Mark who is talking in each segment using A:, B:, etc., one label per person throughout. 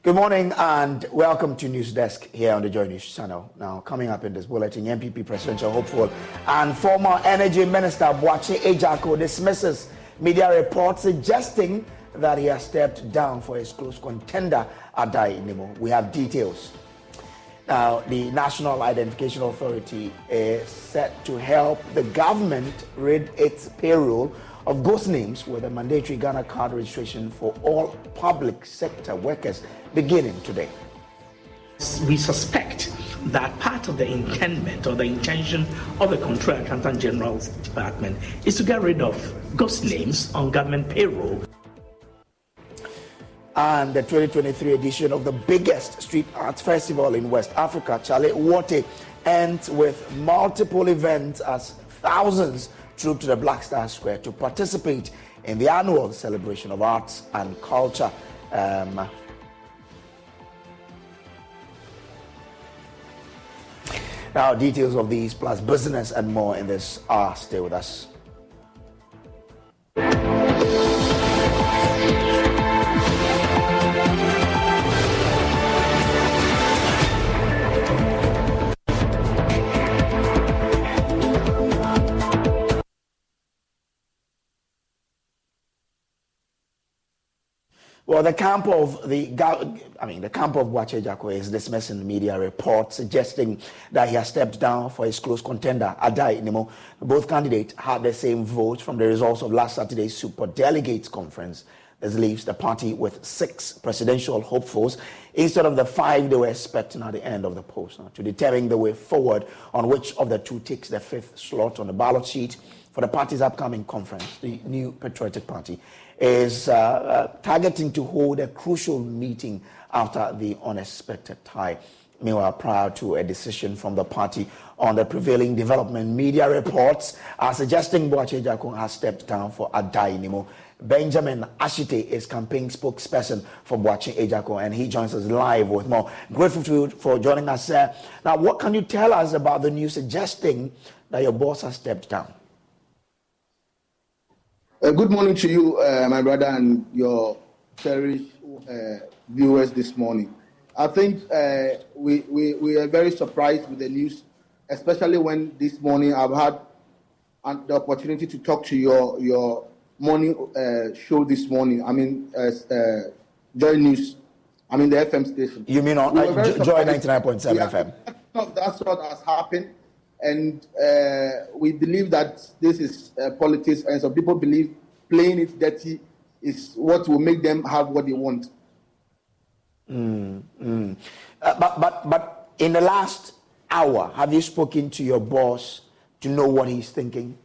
A: Good morning and welcome to News Desk here on the Joy News channel. Now, coming up in this bulletin, MPP presidential hopeful and former Energy Minister Boakye Ejiako dismisses media reports suggesting that he has stepped down for his close contender, Adai Nimo. We have details. Now, the National Identification Authority is set to help the government rid its payroll of ghost names with a mandatory Ghana card registration for all public sector workers beginning today.
B: We suspect that part of the intendment or the intention of the Controller Accountant General's Department is to get rid of ghost names on government payroll.
A: And the 2023 edition of the biggest street arts festival in West Africa, Chale Wote, ends with multiple events as thousands troop to the Black Star Square to participate in the annual celebration of arts and culture. Now, details of these plus business and more in this hour. Stay with us. Well, the camp of Boakye Ejiako is dismissing media reports suggesting that he has stepped down for his close contender, Adai Nimo. Both candidates had the same vote from the results of last Saturday's Super Delegates Conference. This leaves the party with 6 presidential hopefuls instead of the 5 they were expecting at the end of the polls. Now, to determine the way forward on which of the two takes the 5th slot on the ballot sheet for the party's upcoming conference, the New Patriotic Party is targeting to hold a crucial meeting after the unexpected tie. Meanwhile, prior to a decision from the party on the prevailing development, media reports are suggesting Boakye Ejiako has stepped down for Adai Nimo. Benjamin Ashite is campaign spokesperson for Boakye Ejiako, and he joins us live with more. Grateful to you for joining us. Now, what can you tell us about the news suggesting that your boss has stepped down?
C: Good morning to you, my brother, and your cherished viewers this morning. I think we are very surprised with the news, especially when this morning I've had the opportunity to talk to your morning show this morning. I mean, Joy News. I mean, the FM station.
A: You mean on Joy 99.7 FM?
C: That's what has happened. And we believe that this is politics, and some people believe playing it dirty is what will make them have what they want. But
A: in the last hour, have you spoken to your boss to know what he's thinking?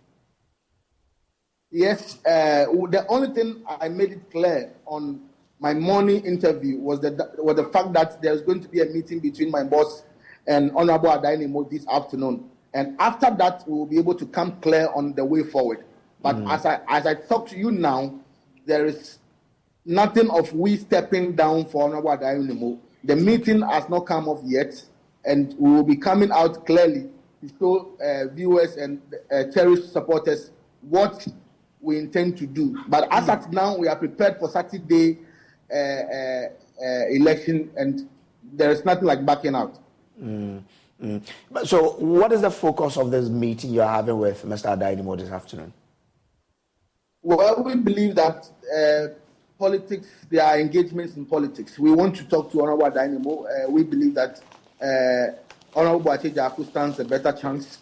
C: Yes. The only thing I made it clear on my morning interview was the fact that there's going to be a meeting between my boss and Honorable Adai Nimo this afternoon. And after that, we will be able to come clear on the way forward. But as I talk to you now, there is nothing of we stepping down for Honorable Adai Nimo. The meeting has not come off yet, and we will be coming out clearly to show viewers and cherished supporters what we intend to do. But as at now, we are prepared for Saturday election, and there is nothing like backing out.
A: So what is the focus of this meeting you're having with Mr. Adai Nimo this afternoon?
C: Well, we believe that politics, there are engagements in politics. We want to talk to Honorable Adai Nimo. We believe that Honorable Boakye Ejiako stands a better chance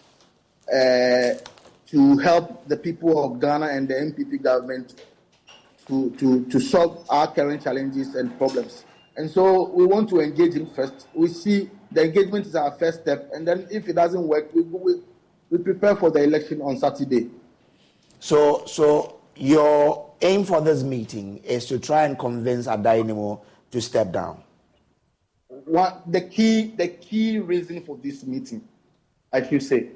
C: to help the people of Ghana and the MPP government to solve our current challenges and problems. And so we want to engage him first. We see the engagement is our first step, and then if it doesn't work, we prepare for the election on Saturday.
A: So your aim for this meeting is to try and convince Adai Nimo to step down.
C: The key reason for this meeting, I should say.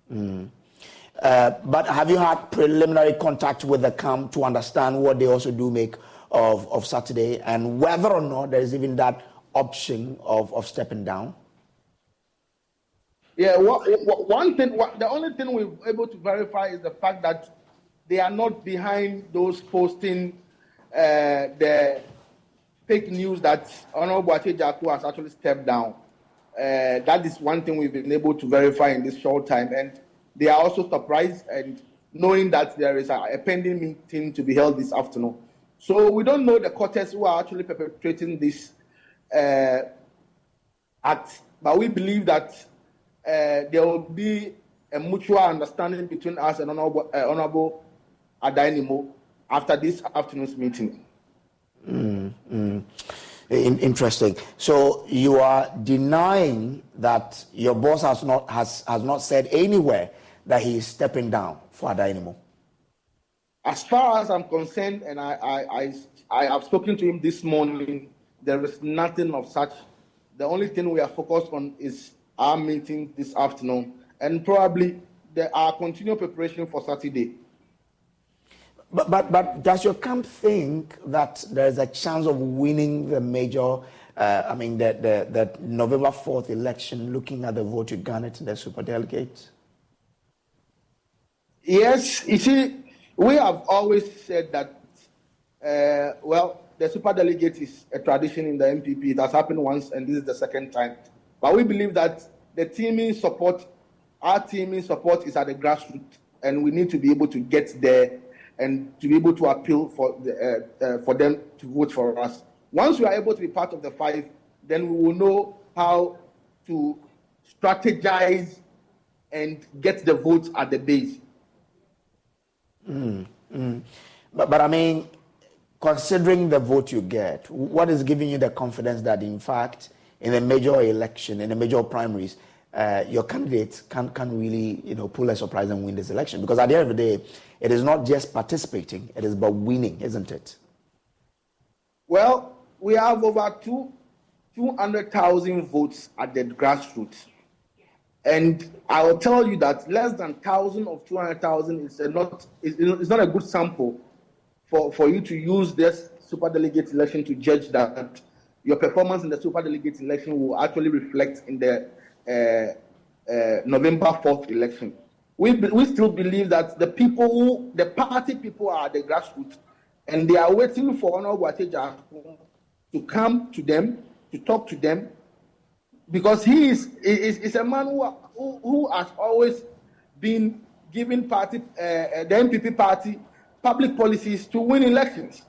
A: But have you had preliminary contact with the camp to understand what they also do make of Saturday, and whether or not there is even that option of stepping down?
C: Yeah, the only thing we're able to verify is the fact that they are not behind those posting the fake news that Honorable Achejaku has actually stepped down. That is one thing we've been able to verify in this short time. And they are also surprised and knowing that there is a pending meeting to be held this afternoon. So we don't know the quarters who are actually perpetrating this act, but we believe that there will be a mutual understanding between us and Honorable Adainimo after this afternoon's meeting.
A: Interesting. So you are denying that your boss has not said anywhere that he is stepping down for Adainimo?
C: As far as I'm concerned, and I have spoken to him this morning, there is nothing of such. The only thing we are focused on is our meeting this afternoon, and probably our continued preparation for Saturday.
A: But does your camp think that there is a chance of winning the major, the November 4th election, looking at the vote you garnered in the superdelegates?
C: Yes, you see, we have always said that, the superdelegate is a tradition in the MPP. It has happened once, and this is the second time. But we believe that our teaming support is at the grassroots, and we need to be able to get there and to be able to appeal for them to vote for us. Once we are able to be part of the five, then we will know how to strategize and get the votes at the base.
A: But I mean, considering the vote you get, what is giving you the confidence that, in fact, in a major election, in a major primaries, your candidate can really, pull a surprise and win this election? Because at the end of the day, it is not just participating; it is about winning, isn't it?
C: Well, we have over 200,000 votes at the grassroots. And I will tell you that less than 1,000 of 200,000 is not a good sample for you to use this superdelegate election to judge that your performance in the superdelegate election will actually reflect in the November 4th election. We still believe that the party people are at the grassroots, and they are waiting for Honorable Achejaku to come to them, to talk to them, because he is a man who has always been giving the MPP party public policies to win elections.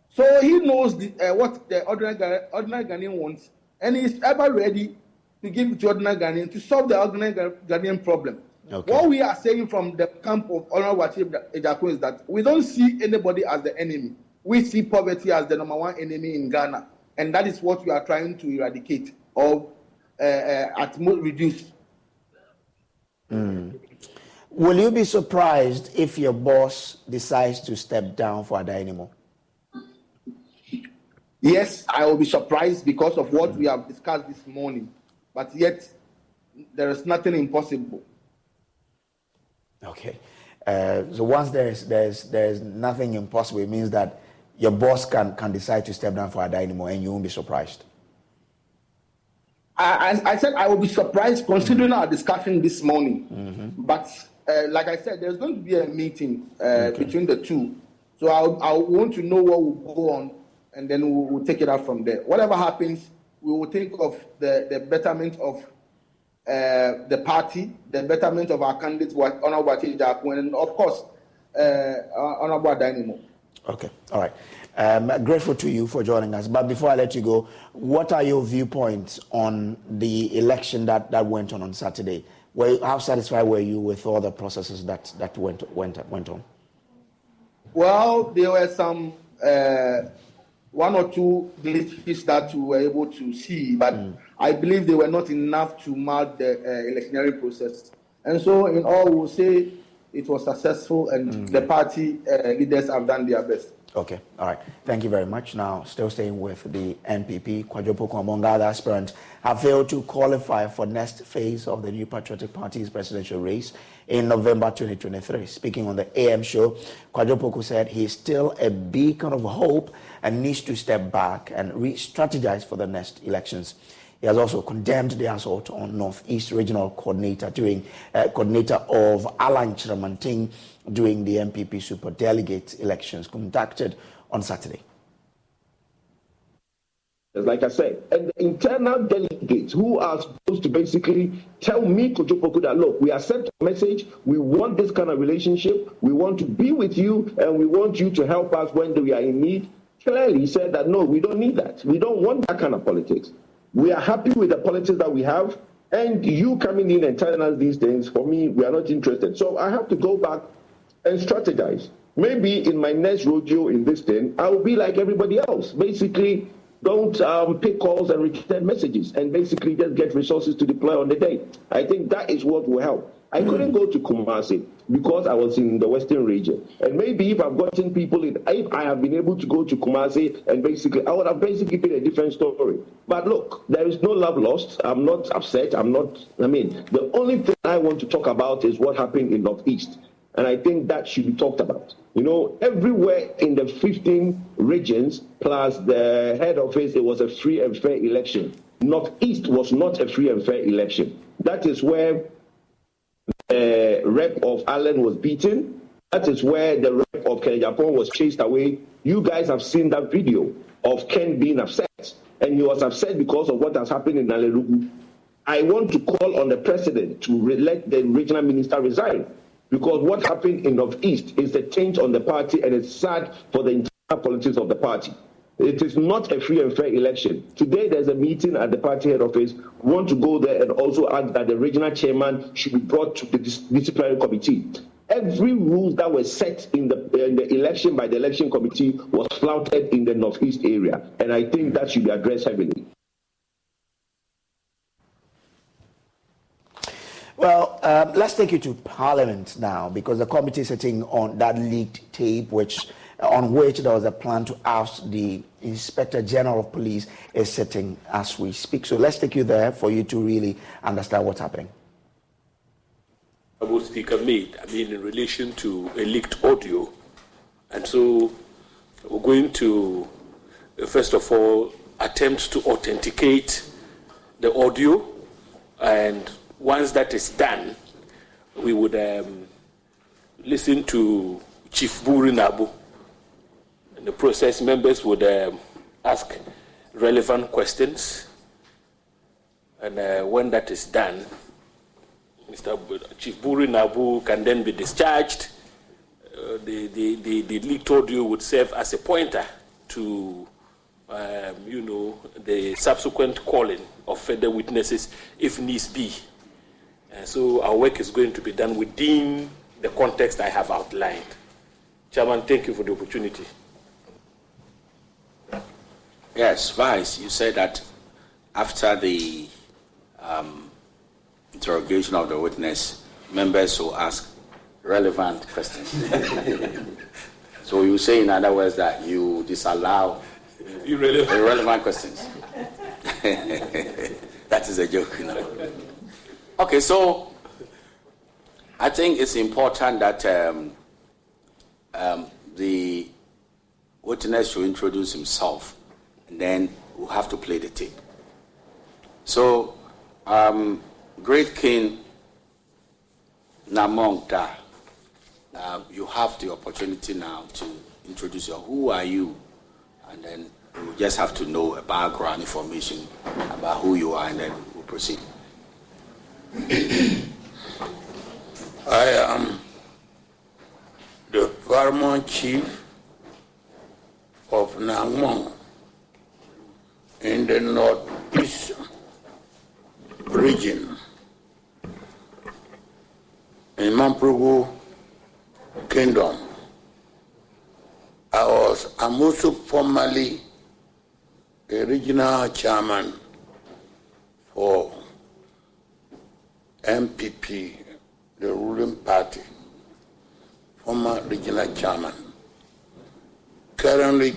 C: So he knows what the ordinary Ghanaian wants, and he is ever ready to give it to ordinary Ghanaian to solve the ordinary Ghanaian problem. Okay. What we are saying from the camp of Honorable Achejaku is that we don't see anybody as the enemy. We see poverty as the number one enemy in Ghana, and that is what we are trying to eradicate or at most reduce.
A: Will you be surprised if your boss decides to step down for Adainimo?
C: Yes, I will be surprised because of what we have discussed this morning. But yet, there is nothing impossible.
A: Okay. So once there's nothing impossible, it means that your boss can decide to step down for Adainimo and you won't be surprised.
C: I said I will be surprised considering our discussion this morning. But like I said, there's going to be a meeting between the two. So I want to know what will go on, and then we'll take it out from there. Whatever happens, we will think of the betterment of the party, the betterment of our candidates, Honorable Achejaku, and of course, Honorable Adainimo. Okay,
A: all right. Grateful to you for joining us. But before I let you go, what are your viewpoints on the election that went on Saturday? How satisfied were you with all the processes that went on?
C: Well, there were some one or two glitches that we were able to see, but I believe they were not enough to mark the electionary process. And so, in all, we'll say it was successful, and the party leaders have done their best.
A: Okay, all right. Thank you very much. Now, still staying with the NPP, Kwadwo Poku, among other aspirants, have failed to qualify for next phase of the New Patriotic Party's presidential race in November 2023. Speaking on the AM show, Kwadwo Poku said he is still a beacon of hope and needs to step back and re-strategize for the next elections. He has also condemned the assault on Northeast Regional Coordinator of Alan Chiramanting during the MPP Super Delegate elections conducted on Saturday.
D: like I said, and the internal delegates who are supposed to basically tell me, Kojopoku, that look, we accept the message, we want this kind of relationship, we want to be with you, and we want you to help us when we are in need, clearly said that no, we don't need that. We don't want that kind of politics. We are happy with the politics that we have, and you coming in and telling us these things, for me, we are not interested. So I have to go back and strategize. Maybe in my next rodeo in this thing, I will be like everybody else. Basically, don't pick calls and return messages, and basically just get resources to deploy on the day. I think that is what will help. I couldn't go to Kumasi because I was in the Western region. And maybe if I've gotten people in, if I have been able to go to Kumasi, and basically, I would have basically been a different story. But look, there is no love lost. I'm not upset. The only thing I want to talk about is what happened in Northeast. And I think that should be talked about. You know, everywhere in the 15 regions, plus the head office, it was a free and fair election. Northeast was not a free and fair election. That is where the rep of Allen was beaten. That is where the rep of Kenyajapan was chased away. You guys have seen that video of Ken being upset. And he was upset because of what has happened in Nalelugu. I want to call on the president to let the regional minister resign. Because what happened in Northeast is a change on the party, and it's sad for the internal politics of the party. It is not a free and fair election. Today there's a meeting at the party head office. We want to go there and also ask that the regional chairman should be brought to the disciplinary committee. Every rule that was set in the election by the election committee was flouted in the Northeast area, and I think that should be addressed heavily.
A: Well, let's take you to Parliament now, because the committee sitting on that leaked tape, on which there was a plan to oust the Inspector General of Police, is sitting as we speak. So let's take you there for you to really understand what's happening.
E: What Speaker made, in relation to a leaked audio. And so we're going to, first of all, attempt to authenticate the audio, and once that is done, we would listen to Chief Buri Nabu. In the process, members would ask relevant questions. And when that is done, Chief Buri Nabu can then be discharged. The leaked audio would serve as a pointer to, the subsequent calling of further witnesses if needs be. So our work is going to be done within the context I have outlined. Chairman, thank you for the opportunity.
F: Yes, Vice, you said that after the interrogation of the witness, members will ask relevant questions. So you say, in other words, that you disallow irrelevant questions. That is a joke, Okay, so I think it's important that the witness should introduce himself, and then we'll have to play the tape. So, Great King Namongta, you have the opportunity now to introduce yourself. Who are you? And then you just have to know a background information about who you are, and then we'll proceed.
G: I am the Paramount Chief of Nangmong in the Northeast region in Mampugu Kingdom. I'm also formerly a regional chairman for MPP, the ruling party, former regional chairman. Currently,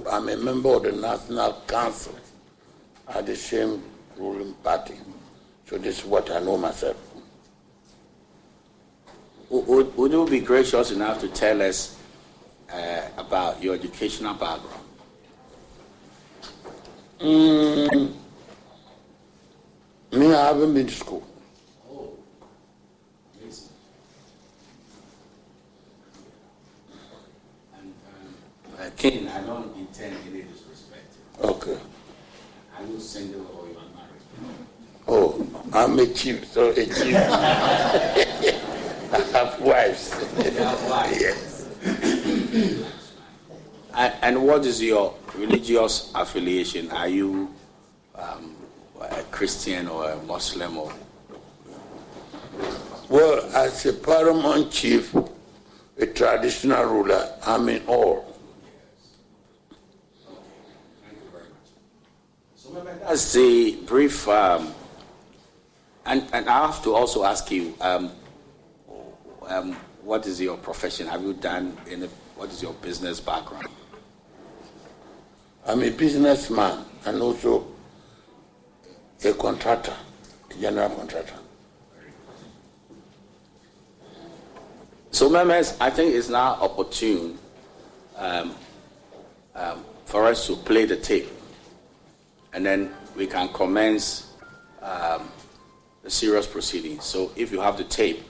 G: I'm a member of the National Council at the same ruling party. So this is what I know myself.
F: Would you be gracious enough to tell us about your educational background?
G: Me, I haven't been to school.
F: King, I don't intend any disrespect.
G: Okay.
F: Are you single or you are married?
G: Oh, I'm a chief, so a chief. I have wives.
F: You have wives?
G: Yes.
F: And what is your religious affiliation? Are you a Christian or a Muslim? Or?
G: Well, as a paramount chief, a traditional ruler, I'm in all.
F: That's a brief, and I have to also ask you, what is your profession? Have you done what is your business background?
G: I'm a businessman and also a contractor, a general contractor.
F: So, members, I think it's now opportune for us to play the tape, and then we can commence the serious proceedings. So, if you have the tape,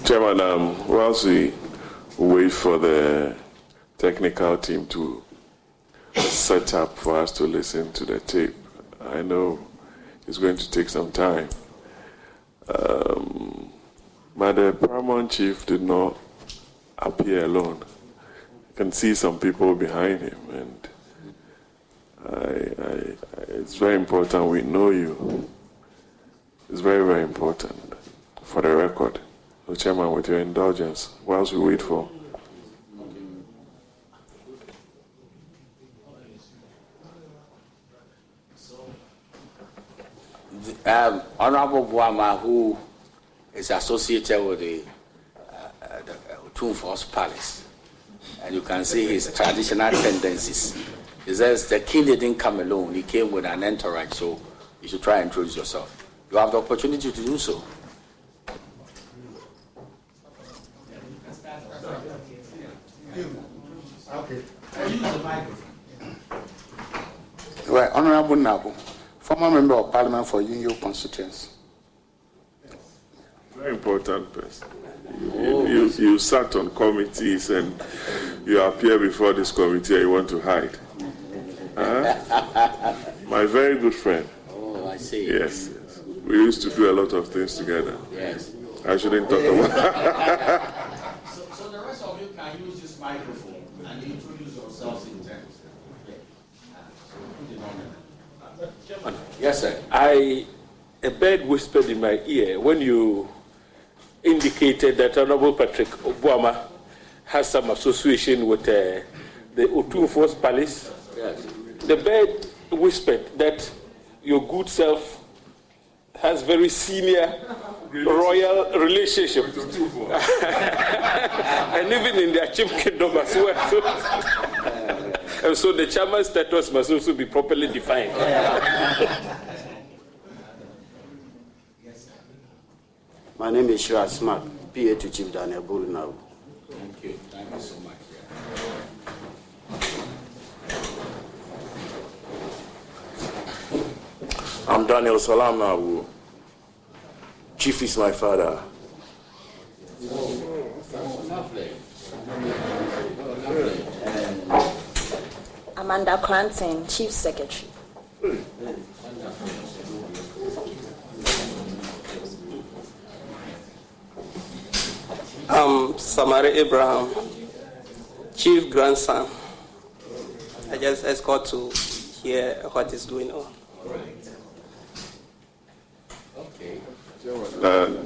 H: Chairman, whilst we wait for the technical team to set up for us to listen to the tape, I know it's going to take some time. But the paramount chief did not appear alone. You can see some people behind him, and it's very important we know you. It's very, very important for the record. So, Chairman, with your indulgence, whilst we wait for...
F: Honorable Boama, who is associated with the Oust Palace, and you can see his traditional tendencies. He says the king didn't come alone, he came with an entourage, so you should try and introduce yourself. You have the opportunity to do so.
I: Okay. I use the microphone.
G: Right, Honorable Nabu, former member of Parliament for Yinyo constituency.
H: Very important person. You sat on committees and you appear before this committee and you want to hide. My very good friend.
F: Oh, I see.
H: Yes, yes. We used to do a lot of things together.
F: Yes.
H: I shouldn't talk about
I: So the rest of you can use this microphone and introduce yourselves in terms.
E: Yes, sir. A bird whispered in my ear when you indicated that Honorable Patrick Obama has some association with the Oust Palace.
F: Yes.
E: The bird whispered that your good self has very senior royal relationship. And even in their chief kingdom as well. And so the chairman's status must also be properly defined.
J: My name is Shira Smart, PA to Chief Daniel Burunau.
F: Thank you. Thank you so much.
J: I'm Daniel Salam Nabu. Chief is my father.
F: Lovely.
K: Amanda Cranton, Chief Secretary. Samari Abraham, chief grandson. I just escort to hear what is going on.
H: Okay.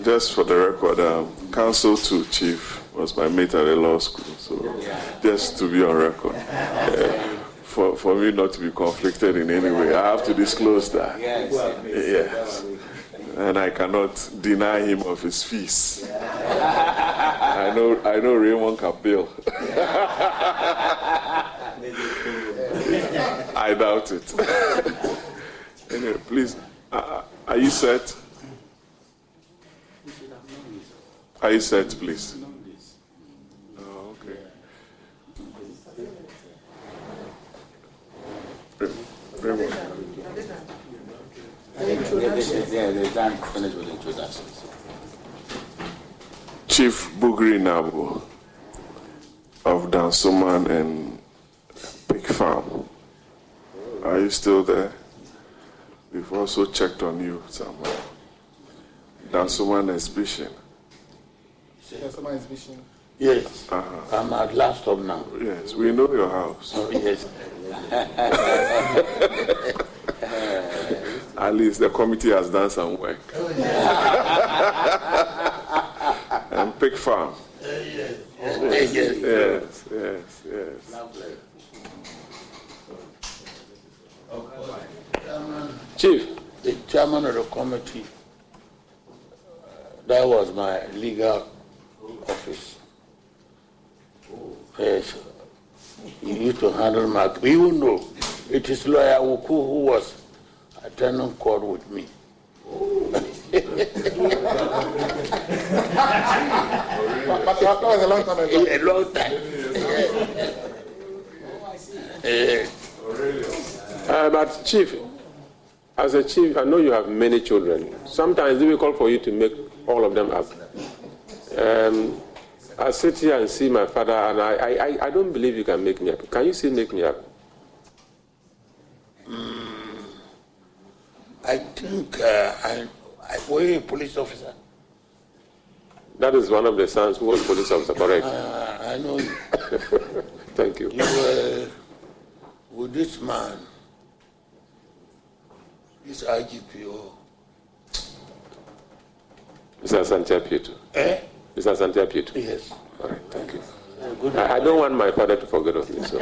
H: Just for the record, counsel to chief was my mate at the law school, so just to be on record. For me not to be conflicted in any way, I have to disclose that. Yes. And I cannot deny him of his fees. I know Raymond Capel. I doubt it. Anyway, please, are you set? Are you set, please? Oh, okay. Raymond.
F: They're done, finished with introductions.
H: Chief Bugri Nabo of Dansoman and Pig Farm. Are you still there? We've also checked on you somewhere. Dansoman Exhibition.
G: Dansoman Exhibition? Yes. I'm at last stop now.
H: Yes, we know your house.
G: Oh, yes.
H: At least the committee has done some work. And Pig Farm. Yes.
G: Lovely.
J: Chief,
G: the chairman of the committee, that was my legal office. Yes. He used to handle my, you know, it is lawyer Wuku who was attending court with me.
J: but that was a long time ago.
G: A long time.
J: But Chief, as a chief, I know you have many children. Sometimes it's difficult for you to make all of them up. I sit here and see my father, and I don't believe you can make me up. Can you still make me up?
G: I think were you a police officer?
J: That is one of the sons who was police officer, correct?
G: I know you.
J: Thank you.
G: You were with this man, this IGP.
J: Mr. Santia Pieto.
G: Eh?
J: Mr. Santia Pieto.
G: Yes.
J: All right, thank you. I don't want my father to forget of me, so.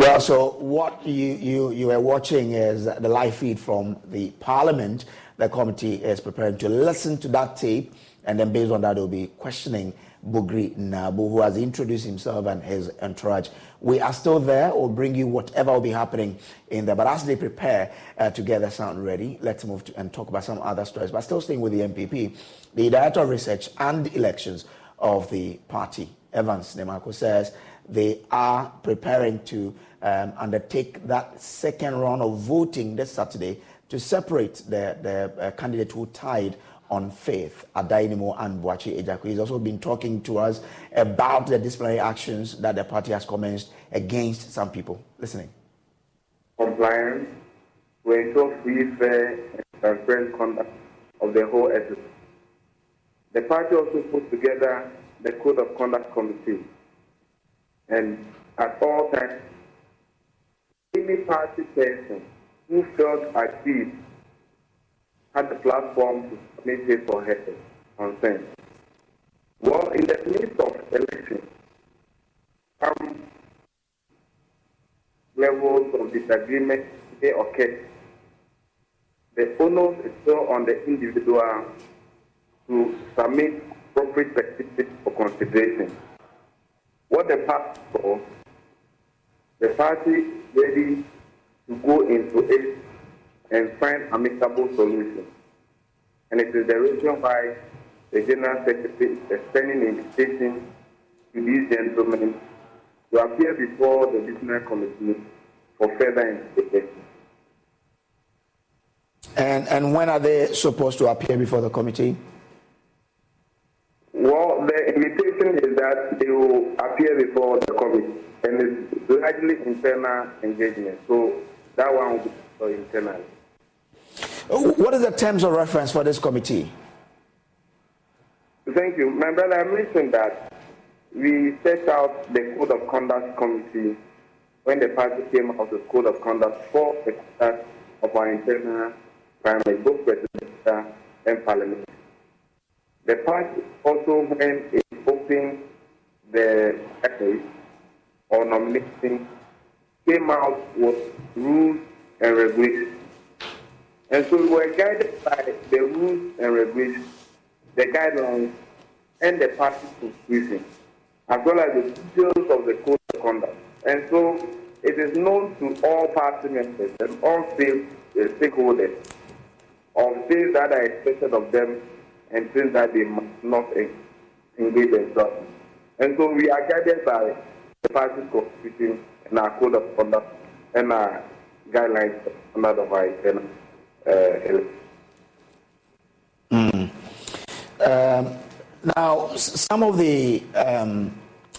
A: Well, so what you are watching is the live feed from the Parliament. The committee is preparing to listen to that tape, and then based on that, they'll be questioning Bugri Nabu, who has introduced himself and his entourage. We are still there. We'll bring you whatever will be happening in there. But as they prepare to get the sound ready, let's move to and talk about some other stories. But still staying with the MPP, the Director of Research and Elections of the party, Evans Nemako, says they are preparing to undertake that second round of voting this Saturday to separate the candidate who tied on faith, Adainimo and Boakye Ejaku. He's also been talking to us about the disciplinary actions that the party has commenced against some people. Listening.
L: Compliance to ensure free, fair, and transparent conduct of the whole exercise. The party also put together the Code of Conduct Committee, and at all times, any party person who felt aggrieved had the platform to submit his or her consent. Well, in the midst of election, some levels of disagreement may occur. The onus is still on the individual to submit appropriate petitions for consideration. What the party for, the party is ready to go into it and find amicable solutions. And it is the reason why the General Secretary is extending an invitation to these gentlemen to appear before the Disciplinary Committee for further investigation.
A: And when are they supposed to appear before the committee?
L: Well, the invitation is that they will appear before the committee, and it's largely internal engagement. So that one will be for internal.
A: What is the terms of reference for this committee?
L: Thank you. My brother, I mentioned that we set out the Code of Conduct Committee when the party came out with the Code of Conduct for the conduct of our internal primary, both presidential and parliament. The party also, when it opened the case or nominating, came out with rules and regulations. And so we were guided by the rules and regulations, the guidelines, and the party constitution, as well as the details of the Code of Conduct. And so it is known to all party members and all stakeholders of things that are expected of them and things that they must not engage themselves. And so we are guided by the party constitution and our Code of Conduct and our guidelines under the internal
A: Now, some of the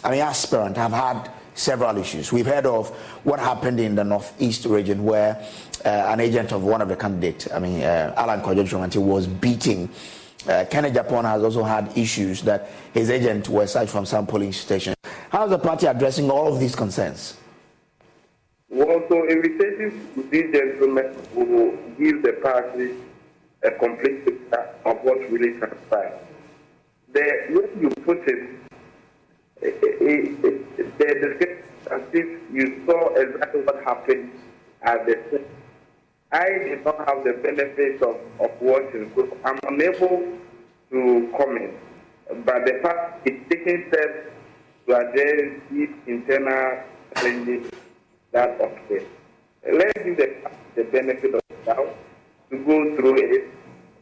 A: aspirants have had several issues. We've heard of what happened in the Northeast region where an agent of one of the candidates, Alan Kojo, was beating. Kenneth Japon has also had issues that his agent was sacked from some polling stations. How is the party addressing all of these concerns?
L: Well, so invitations to these gentlemen will give the party a complete picture of what really transpired. The way you put it, the description as if you saw exactly what happened at the time. I did not have the benefit of watching, so I'm unable to comment. But the party is taking steps to address these internal challenges that occur. Let's give the benefit of the doubt to go through it,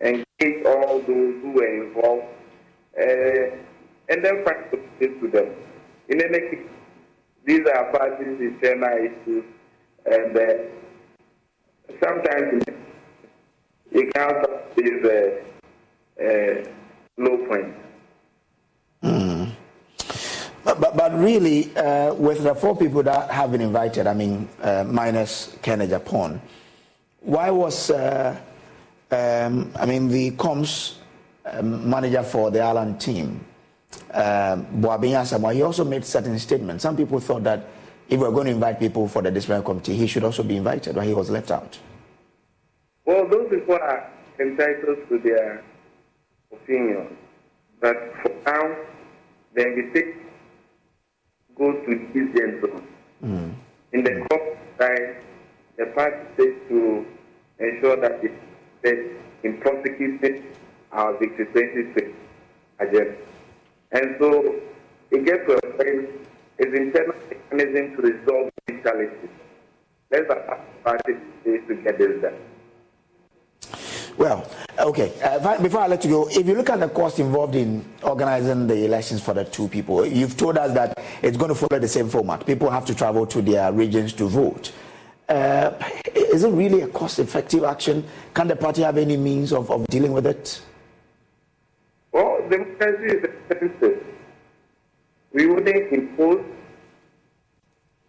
L: engage all those who were involved, and then find solutions to them. In any case, these are parties' internal issues, and sometimes it counts as low point.
A: But really, with the 4 people that have been invited, minus Kenneth Japon, why was the comms manager for the Island team, Boabinya Samoa, he also made certain statements. Some people thought that if we're going to invite people for the disciplinary committee, he should also be invited, but he was left out.
L: Well, those people are entitled to their opinion. But for now, the invitation goes to these gentlemen. In the court side, the party says to ensure that it's in prosecuting our Victory 2026 agenda. And so it gets to a point, it's internal mechanism to resolve these challenges. Let's ask the party to get this done.
A: Well, okay. Before I let you go, if you look at the cost involved in organizing the elections for the two people, you've told us that it's going to follow the same format. People have to travel to their regions to vote. Is it really a cost-effective action? Can the party have any means of dealing with it?
L: Well, democracy is expensive. We wouldn't impose,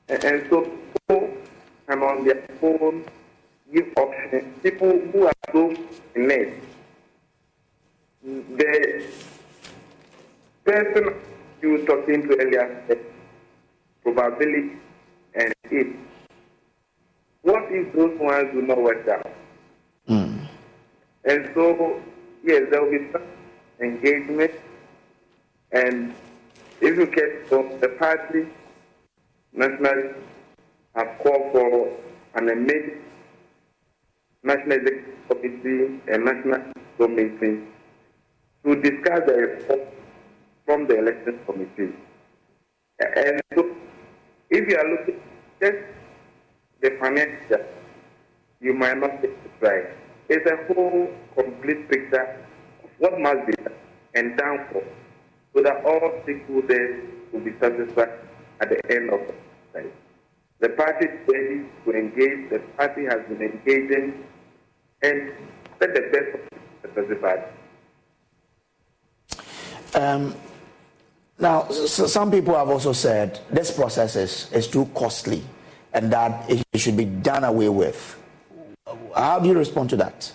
L: and so people can on their phone give options. People who are so in need. The person you were talking to earlier said probability and if. What if those ones do not work out? And so, yes, there will be some engagement, and if you get from the party, nationally have called for an amendment, National Executive Committee and National Committee to discuss the report from the Election Committee. And so, if you are looking just the financial, you might not get it right. It's a whole complete picture of what must be done and done for, so that all stakeholders will be satisfied at the end of the process. The party is ready to engage. The party has been engaging and set the best of the party.
A: Now, so some people have also said this process is too costly and that it should be done away with. How do you respond to that?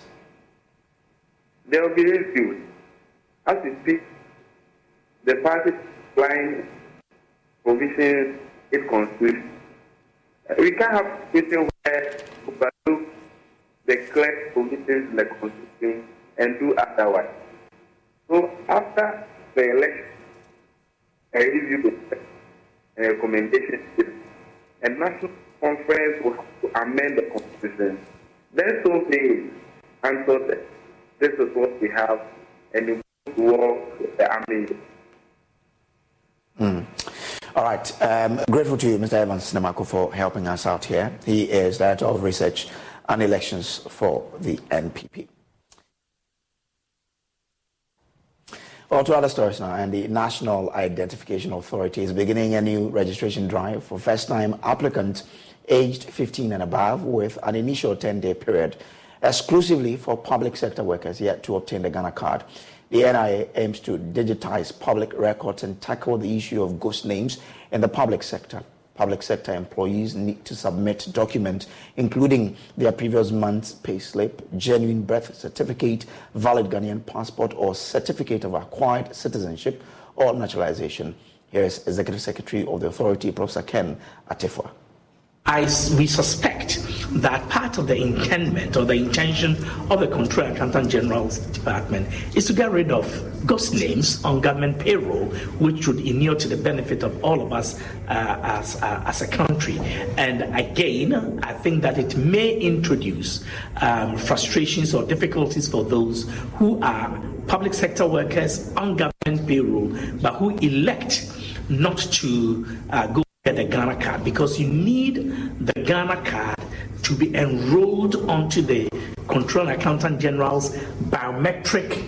L: There will be issues. As we speak, the party is applying provisions in constitution. We can't have a situation where we overlook the clear provisions in the constitution and do otherwise. So after the election, a review and recommendation and national conference will have to amend the constitution. Then so they answer that this is what we have and we move to war with the army.
A: All right. Grateful to you, Mr. Evans Namako, for helping us out here. He is Director of Research and Elections for the NPP. Well, to other stories now, and the National Identification Authority is beginning a new registration drive for first-time applicants aged 15 and above with an initial 10-day period exclusively for public sector workers yet to obtain the Ghana card. The NIA aims to digitize public records and tackle the issue of ghost names in the public sector. Public sector employees need to submit documents including their previous month's payslip, genuine birth certificate, valid Ghanaian passport or certificate of acquired citizenship or naturalization. Here is Executive Secretary of the authority, Professor Ken Atefua.
B: We suspect that part of the intendment or the intention of the Controller Accountant General's Department is to get rid of ghost names on government payroll, which would inure to the benefit of all of us as a country. And again, I think that it may introduce frustrations or difficulties for those who are public sector workers on government payroll, but who elect not to go get the Ghana card, because you need the Ghana card to be enrolled onto the Controller Accountant General's biometric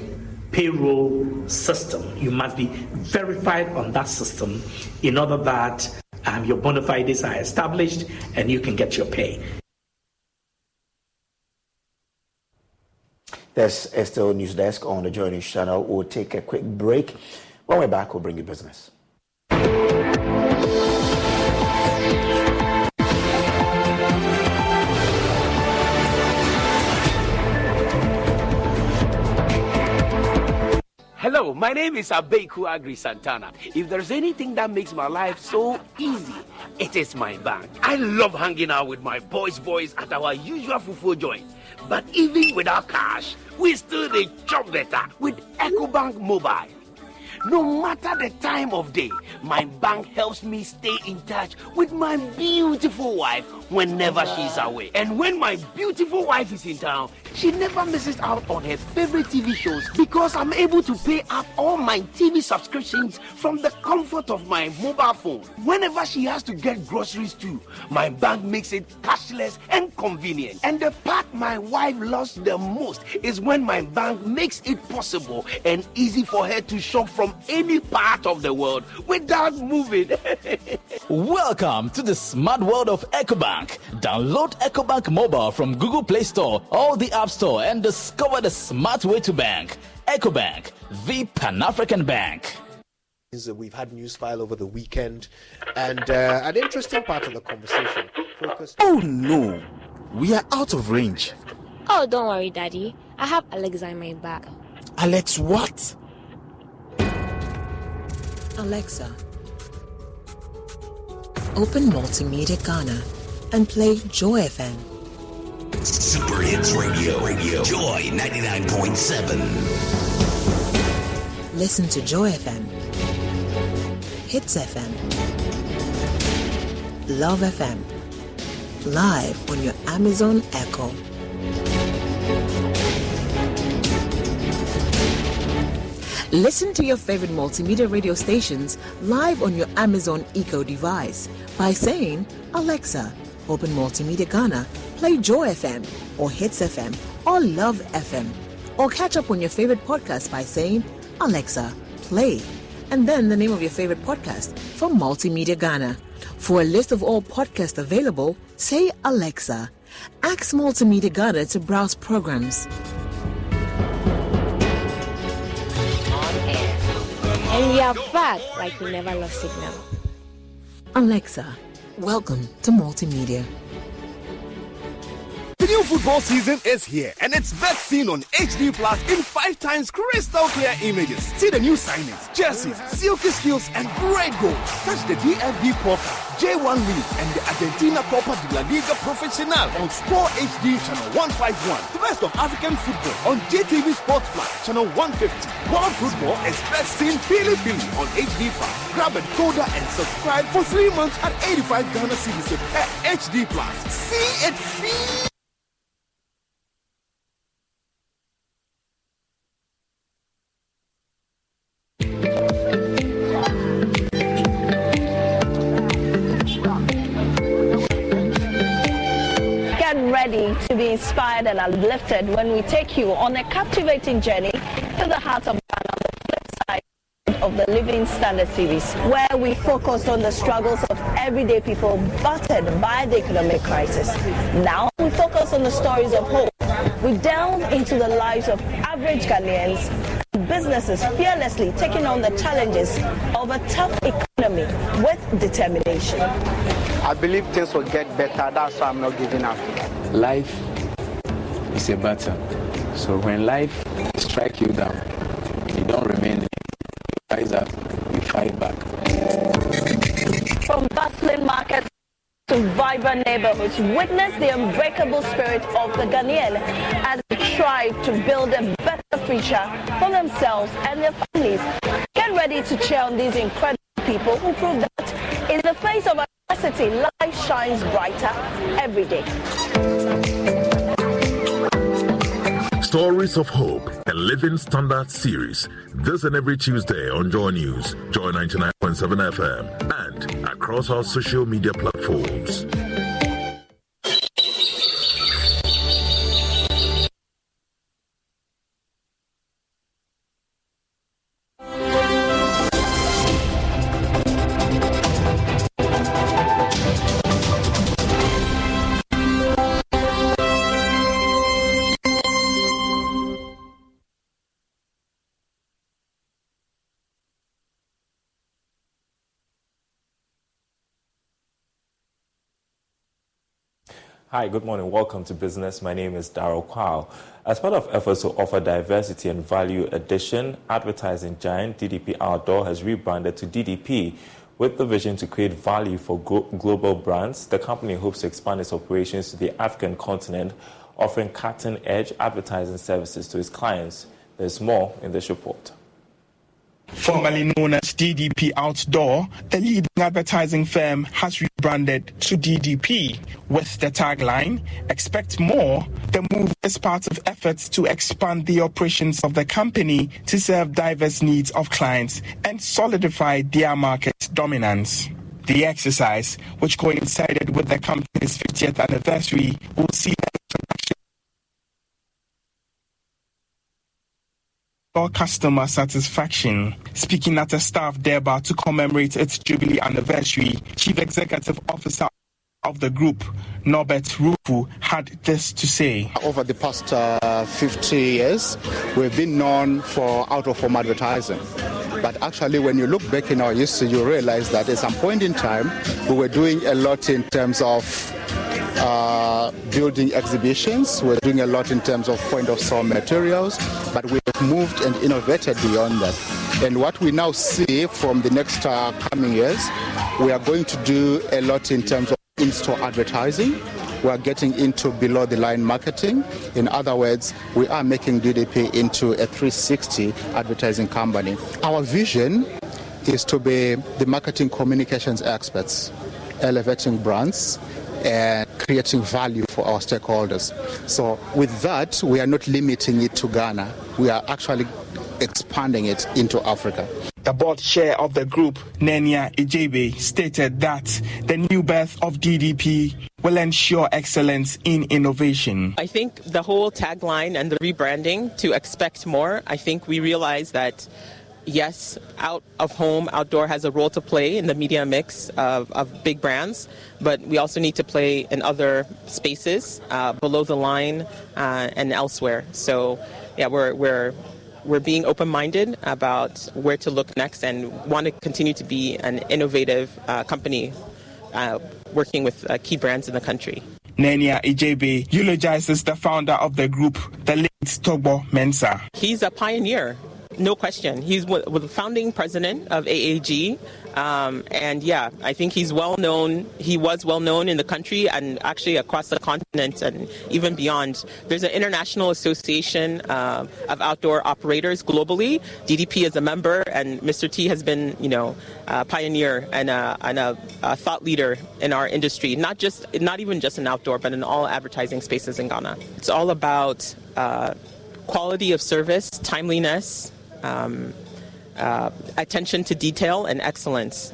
B: payroll system. You must be verified on that system in order that your bona fides are established and you can get your pay.
A: This is still News Desk on the Joy News channel. We'll take a quick break. When we're back, we'll bring you business.
M: Hello, my name is Abeku Agri Santana. If there's anything that makes my life so easy, it is my bank. I love hanging out with my boys at our usual fufu joint. But even without cash, we still chop better with EcoBank Mobile. No matter the time of day, my bank helps me stay in touch with my beautiful wife whenever she's away. And when my beautiful wife is in town, she never misses out on her favorite TV shows because I'm able to pay up all my TV subscriptions from the comfort of my mobile phone. Whenever she has to get groceries too, my bank makes it cashless and convenient. And the part my wife loves the most is when my bank makes it possible and easy for her to shop from any part of the world without moving.
N: Welcome to the smart world of EcoBank. Download EcoBank mobile from Google Play Store or the App Store and discover the smart way to bank. EcoBank, the Pan-African Bank.
O: We've had news file over the weekend, and an interesting part of the conversation focused.
P: Oh no, we are out of range.
Q: Oh, don't worry, Daddy. I have Alexa in my bag.
P: Alex, what?
R: Alexa, open Multimedia Ghana and play Joy FM.
S: Super Hits Radio, Joy 99.7.
R: Listen to Joy FM, Hits FM, Love FM, live on your Amazon Echo. Listen to your favorite multimedia radio stations live on your Amazon Echo device by saying, Alexa, open Multimedia Ghana, play Joy FM or Hits FM or Love FM. Or catch up on your favorite podcast by saying, Alexa, play, and then the name of your favorite podcast from Multimedia Ghana. For a list of all podcasts available, say Alexa. Ask Multimedia Ghana to browse programs.
Q: And we are back like we never lost signal.
R: Alexa, welcome to Multimedia.
T: The new football season is here, and it's best seen on HD Plus in 5 times crystal clear images. See the new signings, jerseys, silky skills, and great goals. Touch the DFB Pokal, J1 League, and the Argentina Copa de la Liga Profesional on Sport HD Channel 151. The best of African football on JTV Sports Plus Channel 150. World football is best seen Philly on HD Plus. Grab a decoder and subscribe for 3 months at 85 Ghana cedis per HD Plus. See it feel.
U: Ready to be inspired and uplifted when we take you on a captivating journey to the heart of Ghana on the flip side of the Living Standard series, where we focused on the struggles of everyday people battered by the economic crisis. Now we focus on the stories of hope. We delve into the lives of average Ghanaians and businesses fearlessly taking on the challenges of a tough economy with determination.
V: I believe things will get better. That's why I'm not giving up.
W: Life is a battle. So when life strikes you down, you don't remain there. You rise up, you fight back.
U: From bustling markets to vibrant neighborhoods, witness the unbreakable spirit of the Ghanaian as they strive to build a better future for themselves and their families. Get ready to cheer on these incredible people who prove that in the face of adversity, life shines brighter every day.
X: Stories of Hope, a Living Standard series. This and every Tuesday on Joy News, Joy 99.7 FM, and across our social media platforms.
Y: Hi, good morning. Welcome to Business. My name is Darryl Kwao. As part of efforts to offer diversity and value addition, advertising giant DDP Outdoor has rebranded to DDP. With the vision to create value for global brands, the company hopes to expand its operations to the African continent, offering cutting-edge advertising services to its clients. There's more in this report.
C: Formerly known as DDP Outdoor, the leading advertising firm has rebranded to DDP with the tagline, "Expect more." The move is part of efforts to expand the operations of the company to serve diverse needs of clients and solidify their market dominance. The exercise, which coincided with the company's 50th anniversary, will see customer satisfaction. Speaking at a staff deba to commemorate its Jubilee anniversary, Chief Executive Officer of the group, Norbert Rufu, had this to say.
D: Over the past 50 years, we've been known for out-of-home advertising. But actually, when you look back in our history, you realize that at some point in time, we were doing a lot in terms of building exhibitions. We're doing a lot in terms of point-of-sale materials, but we've moved and innovated beyond that. And what we now see from the next coming years, we are going to do a lot in terms of in-store advertising. We are getting into below-the-line marketing. In other words, we are making DDP into a 360 advertising company. Our vision is to be the marketing communications experts, elevating brands and creating value for our stakeholders. So with that, we are not limiting it to Ghana. We are actually expanding it into Africa.
C: The board chair of the group, Nenia Ijebe, stated that the new birth of DDP will ensure excellence in innovation.
E: I think the whole tagline and the rebranding to expect more, I think we realize that yes, out of home, outdoor has a role to play in the media mix of big brands, but we also need to play in other spaces, below the line and elsewhere. So, yeah, we're being open-minded about where to look next and want to continue to be an innovative company working with key brands in the country.
C: Nenia Ijebe eulogizes the founder of the group, the late Togbo Mensah.
E: He's a pioneer. No question. He's the founding president of AAG. And yeah, I think he's well known. He was well known in the country and actually across the continent and even beyond. There's an international association of outdoor operators globally. DDP is a member, and Mr. T has been, a pioneer and a thought leader in our industry. Not even just in outdoor, but in all advertising spaces in Ghana. It's all about quality of service, timeliness, attention to detail, and excellence.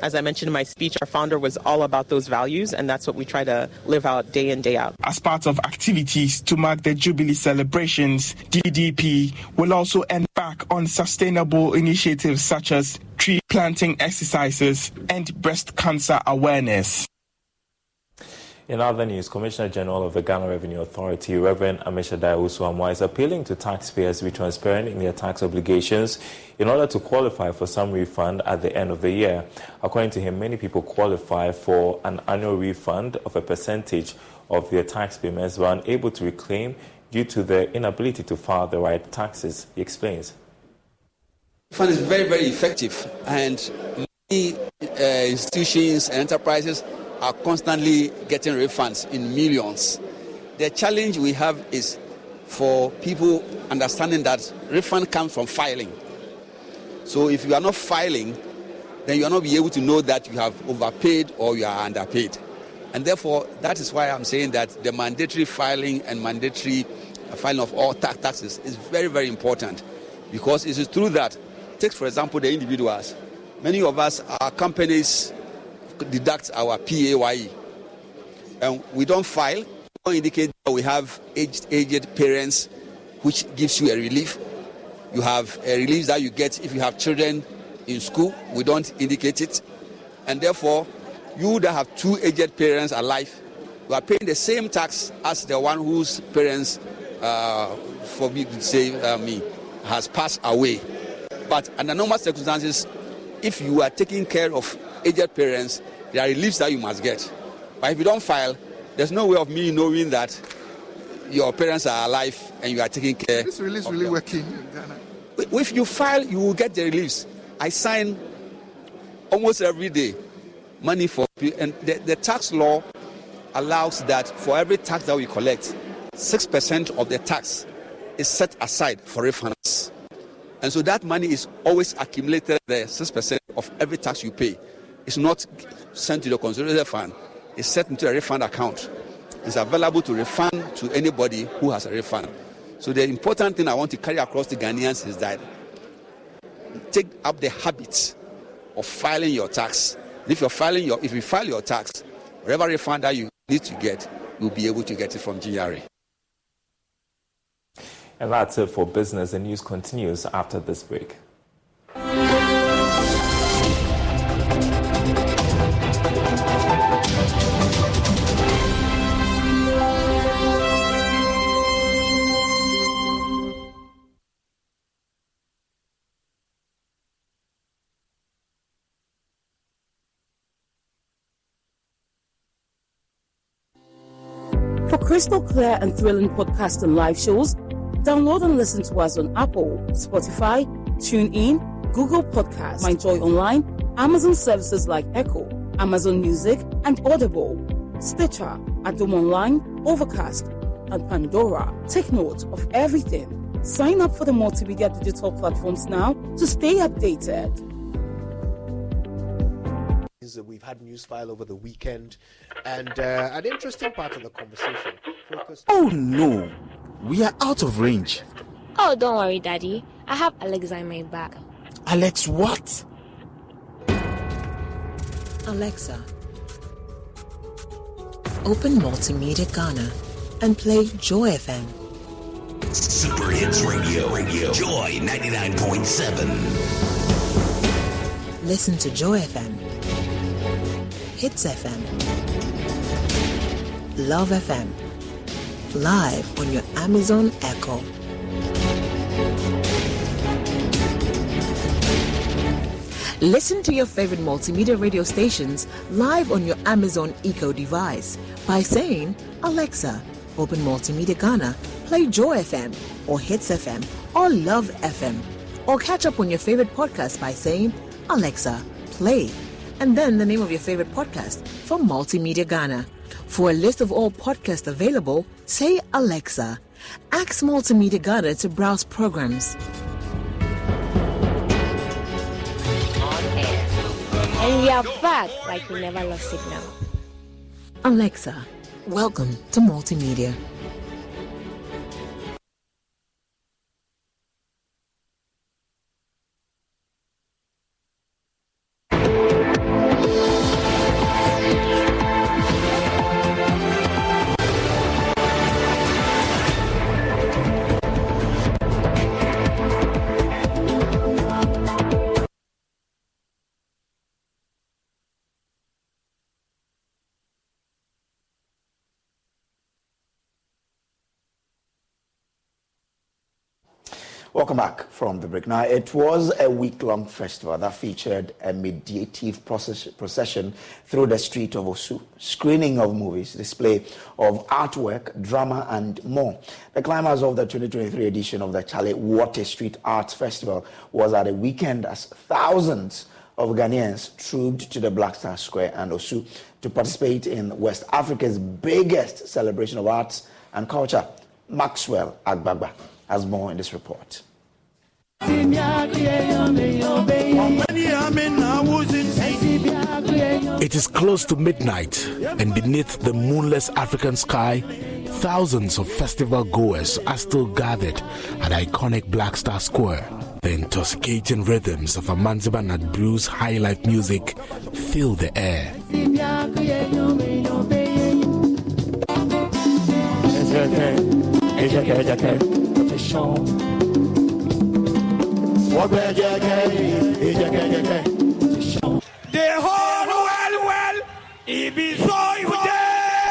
E: As I mentioned in my speech, our founder was all about those values, and that's what we try to live out day in, day out.
C: As part of activities to mark the Jubilee celebrations, DDP will also embark on sustainable initiatives such as tree planting exercises and breast cancer awareness.
Y: In other news, Commissioner General of the Ghana Revenue Authority, Reverend Amishadai Usuamwa, is appealing to taxpayers to be transparent in their tax obligations in order to qualify for some refund at the end of the year. According to him, many people qualify for an annual refund of a percentage of their tax payments but are unable to reclaim due to their inability to file the right taxes. He explains.
I: The fund is very, very effective, and many institutions and enterprises are constantly getting refunds in millions. The challenge we have is for people understanding that refund comes from filing. So if you are not filing, then you are not be able to know that you have overpaid or you are underpaid. And therefore, that is why I'm saying that the mandatory filing and mandatory filing of all taxes is very, very important, because it is through that. Take, for example, the individuals. Many of us, our companies deduct our PAYE, and we don't file. We don't indicate that we have aged parents, which gives you a relief. You have a relief that you get if you have children in school. We don't indicate it, and therefore, you that have two aged parents alive, you are paying the same tax as the one whose parents, for me to say has passed away. But under normal circumstances, if you are taking care of aged parents, there are reliefs that you must get. But if you don't file, there's no way of me knowing that your parents are alive and you are taking care.
K: This release really working in Ghana.
I: If you file, you will get the reliefs. I sign almost every day money for, and the tax law allows that for every tax that we collect, 6% of the tax is set aside for refunds. And so that money is always accumulated there, 6% of every tax you pay. It's not sent to the consolidated fund. It's set into a refund account. It's available to refund to anybody who has a refund. So the important thing I want to carry across to Ghanaians is that take up the habit of filing your tax. If you file your tax, whatever refund that you need to get, you'll be able to get it from GRA.
Y: And that's it for business. The news continues after this break.
F: For crystal clear and thrilling podcasts and live shows, download and listen to us on Apple, Spotify, TuneIn, Google Podcasts, MyJoy Online, Amazon services like Echo, Amazon Music, and Audible, Stitcher, Adom Online, Overcast, and Pandora. Take note of everything. Sign up for the multimedia digital platforms now to stay updated.
O: We've had news file over the weekend, and an interesting part of the conversation focused.
P: Oh no, we are out of range.
Q: Oh, don't worry, Daddy. I have Alexa in my bag.
P: Alex, what?
R: Alexa, open Multimedia Ghana and play Joy FM.
S: Super Hits Radio. Joy 99.7.
R: Listen to Joy FM, Hits FM, Love FM, live on your Amazon Echo. Listen to your favorite multimedia radio stations live on your Amazon Echo device by saying, Alexa, open Multimedia Ghana, play Joy FM or Hits FM or Love FM. Or catch up on your favorite podcast by saying, Alexa, play, and then the name of your favorite podcast from Multimedia Ghana. For a list of all podcasts available, say Alexa. Ask Multimedia Ghana to browse programs.
Q: And we are back like we never lost signal.
R: Alexa, welcome to Multimedia.
A: Welcome back from the break. Now, it was a week-long festival that featured a meditative procession through the street of Oust, screening of movies, display of artwork, drama, and more. The climax of the 2023 edition of the Charlie Water Street Arts Festival was at a weekend as thousands of Ghanaians trooped to the Black Star Square and Oust to participate in West Africa's biggest celebration of arts and culture. Maxwell Agbagba has more in this report.
P: It is close to midnight, and beneath the moonless African sky, thousands of festival goers are still gathered at iconic Black Star Square. The intoxicating rhythms of Amanziba Nadbru's high life music fill the air.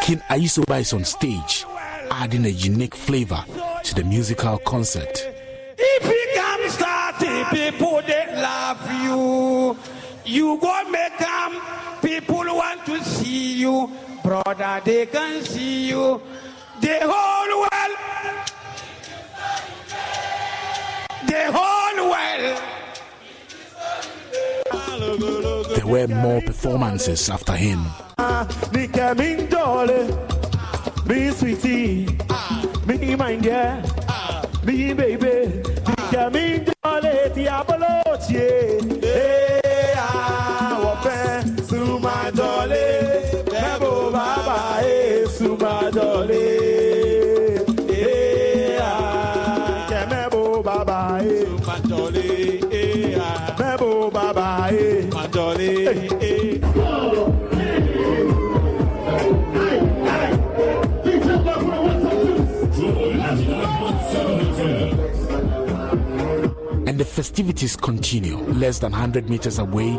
P: King Aisoba is on stage, adding a unique flavor to the musical concert.
G: If you come starting, people that love you, you go make them, people want to see you, brother, they can see you, the whole world, the whole world.
P: There were more performances after him.
G: Me sweetie, me my girl, me baby, me Ole diabolotie. Eh ah wope sumadole. Bebo baba sumadole. Eh ah kemebo baba sumadole. Eh ah bebo baba sumadole.
P: And the festivities continue. Less than 100 meters away,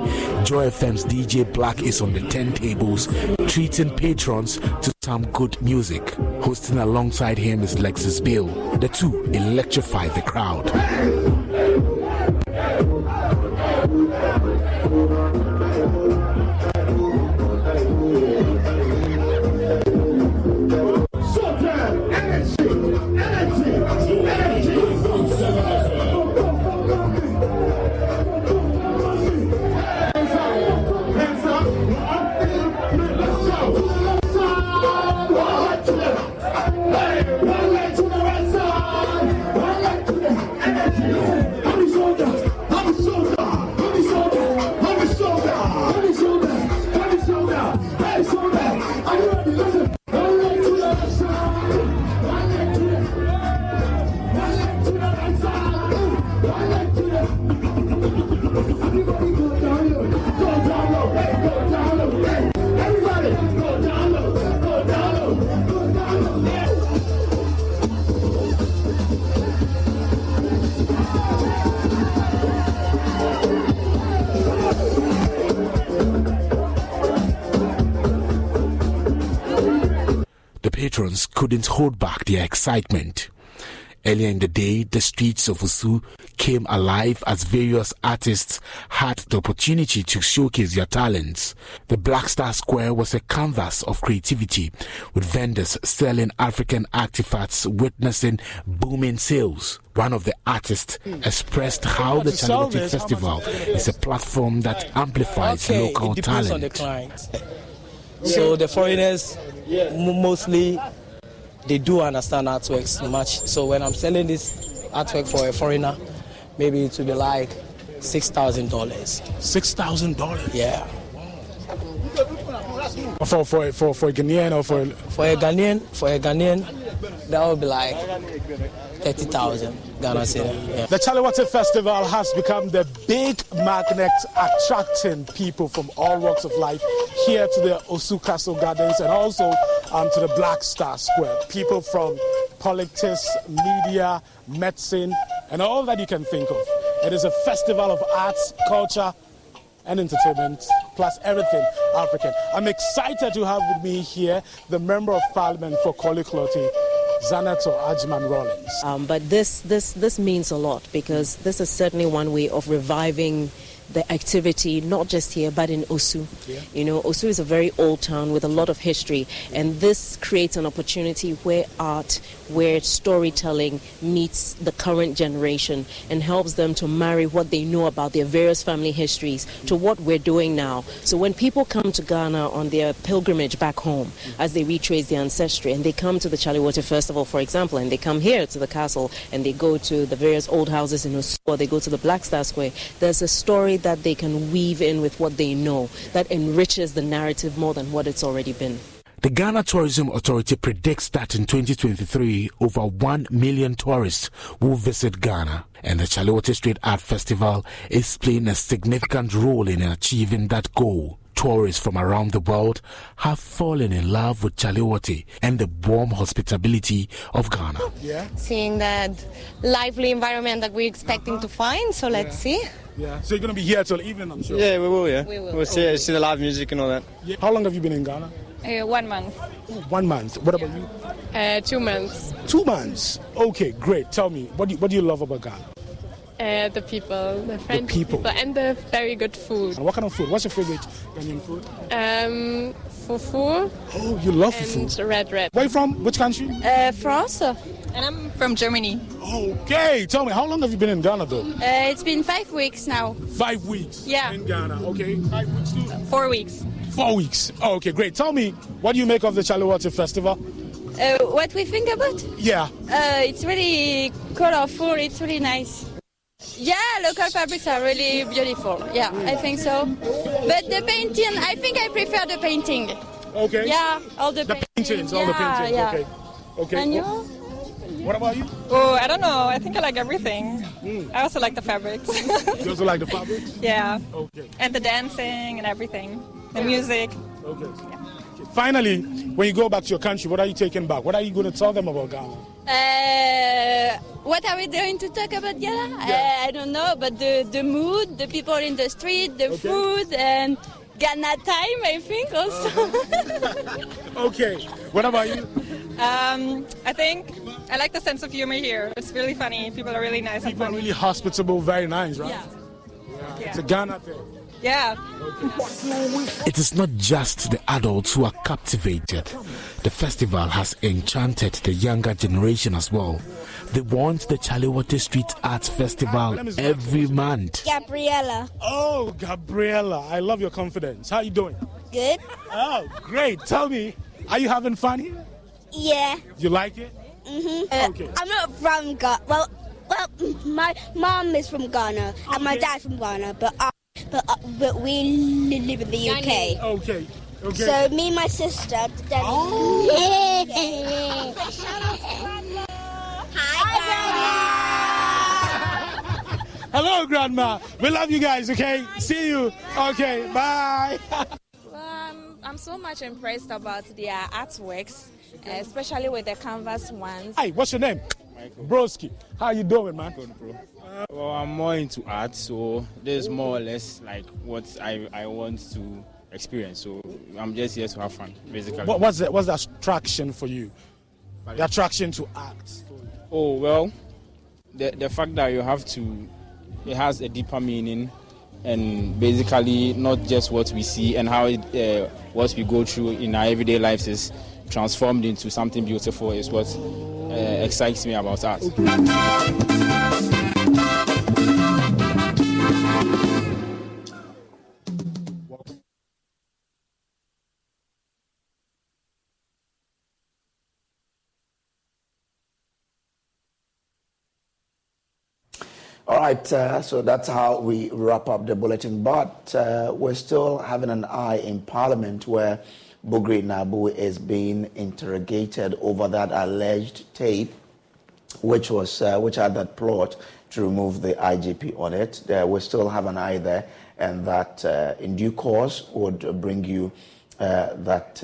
P: Joy FM's DJ Black is on the turntables, treating patrons to some good music. Hosting alongside him is Lexus Bill. The two electrify the crowd. Patrons couldn't hold back their excitement. Earlier in the day, the streets of Oust came alive as various artists had the opportunity to showcase their talents. The Black Star Square was a canvas of creativity, with vendors selling African artifacts witnessing booming sales. One of the artists expressed how the Chaliwati Festival is a platform that amplifies local
B: it depends
P: talent.
B: On the client. So the foreigners mostly they do understand artworks much. So when I'm selling this artwork for a foreigner, maybe it will be like $6,000.
P: $6,000?
B: Yeah. For a Ghanaian or for a Ghanaian, that would be like 30,000 Ghana cedi. Yeah.
H: The Chaliwati Festival has become the big magnet attracting people from all walks of life here to the Oust Castle Gardens and also to the Black Star Square. People from politics, media, medicine, and all that you can think of. It is a festival of arts, culture, and entertainment, plus everything African. I'm excited to have with me here the Member of Parliament for Koliklote, Senator Ajman Rawlings.
J: But this means a lot because this is certainly one way of reviving the activity, not just here, but in Oust. Yeah. You know, Oust is a very old town with a lot of history, and this creates an opportunity where art, where storytelling meets the current generation and helps them to marry what they know about their various family histories to what we're doing now. So when people come to Ghana on their pilgrimage back home, as they retrace their ancestry, and they come to the Chaliwati Festival, for example, and they come here to the castle, and they go to the various old houses in Oust, or they go to the Black Star Square, there's a story that they can weave in with what they know that enriches the narrative more than what it's already been.
P: The Ghana Tourism Authority predicts that in 2023, over 1 million tourists will visit Ghana, and the Chaliwati Street Art Festival is playing a significant role in achieving that goal. Tourists from around the world have fallen in love with Chaliwati and the warm hospitality of Ghana.
L: Yeah. Seeing that lively environment that we're expecting to find, so let's see.
H: Yeah. So you're going to be here till evening, I'm sure?
M: Yeah, we will, yeah.
L: We will.
M: We'll see the live music and all that.
H: Yeah. How long have you been in Ghana?
L: 1 month.
H: 1 month. What about you?
L: 2 months.
H: 2 months. Okay, great. Tell me, what do you love about Ghana?
L: The people, the friendly people, and the very good food.
H: And what kind of food? What's your favorite Ghanaian food?
L: Fufu.
H: Oh, you love fufu.
L: And red.
H: Where are you from? Which country?
L: France. And I'm from Germany.
H: Okay, tell me, how long have you been in Ghana though?
L: It's been 5 weeks now.
H: 5 weeks?
L: Yeah.
H: In Ghana, okay. 5 weeks too?
L: 4 weeks.
H: 4 weeks. Oh, okay, great. Tell me, what do you make of the Chaliwati Festival?
L: What we think about?
H: Yeah.
L: It's really colorful. It's really nice.
N: Yeah, local fabrics are really beautiful. Yeah, I think so. But the painting, I think I prefer the painting.
H: Okay.
N: Yeah, all the
H: paintings. All the paintings.
N: Yeah.
H: Okay. Okay.
N: And you?
H: What about you?
T: Oh, I don't know. I think I like everything. I also like the fabrics.
H: You also like the fabrics?
T: Yeah.
H: Okay.
T: And the dancing and everything. The music.
H: Okay. Yeah. Finally, when you go back to your country, what are you taking back? What are you going to tell them about Ghana?
N: What are we going to talk about Ghana? I don't know, but the mood, the people in the street, the food, and Ghana time, I think also.
H: Okay. What about you?
T: I think I like the sense of humor here. It's really funny. People are really nice.
H: People are really hospitable, very nice, right?
T: Yeah.
H: It's a Ghana thing.
T: Yeah.
P: It is not just the adults who are captivated. The festival has enchanted the younger generation as well. They want the Chaliwate Street Arts Festival every month.
U: Gabriella.
H: Oh, Gabriella. I love your confidence. How are you doing?
U: Good.
H: Oh, great. Tell me, are you having fun here?
U: Yeah.
H: You like it?
U: Okay. I'm not from Ghana. Well, my mom is from Ghana and my dad's from Ghana, but we live in the UK.
H: Okay. Okay.
U: So me and my sister.
H: Hi, hello, Grandma. We love you guys, okay? See you. Okay, bye.
V: I'm so much impressed about their artworks, especially with the canvas ones.
H: Hi, what's your name? Michael. Broski. How you doing, man?
W: Well, I'm more into art, so this is more or less like what I want to experience. So I'm just here to have fun, basically.
H: What's the attraction for you? The attraction to art?
W: Oh, well, the fact that you have to, it has a deeper meaning, and basically not just what we see and how what we go through in our everyday lives is transformed into something beautiful is what excites me about art.
A: All right, so that's how we wrap up the bulletin. But we're still having an eye in Parliament where Bugri Nabu is being interrogated over that alleged tape, which had that plot to remove the IGP on it. We still have an eye there, and that in due course would bring you that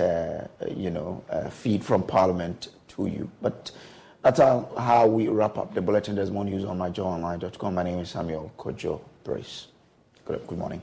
A: feed from Parliament to you. But that's how we wrap up the bulletin. There's more news on myjoyonline.com. My name is Samuel Kojo Brace. Good morning.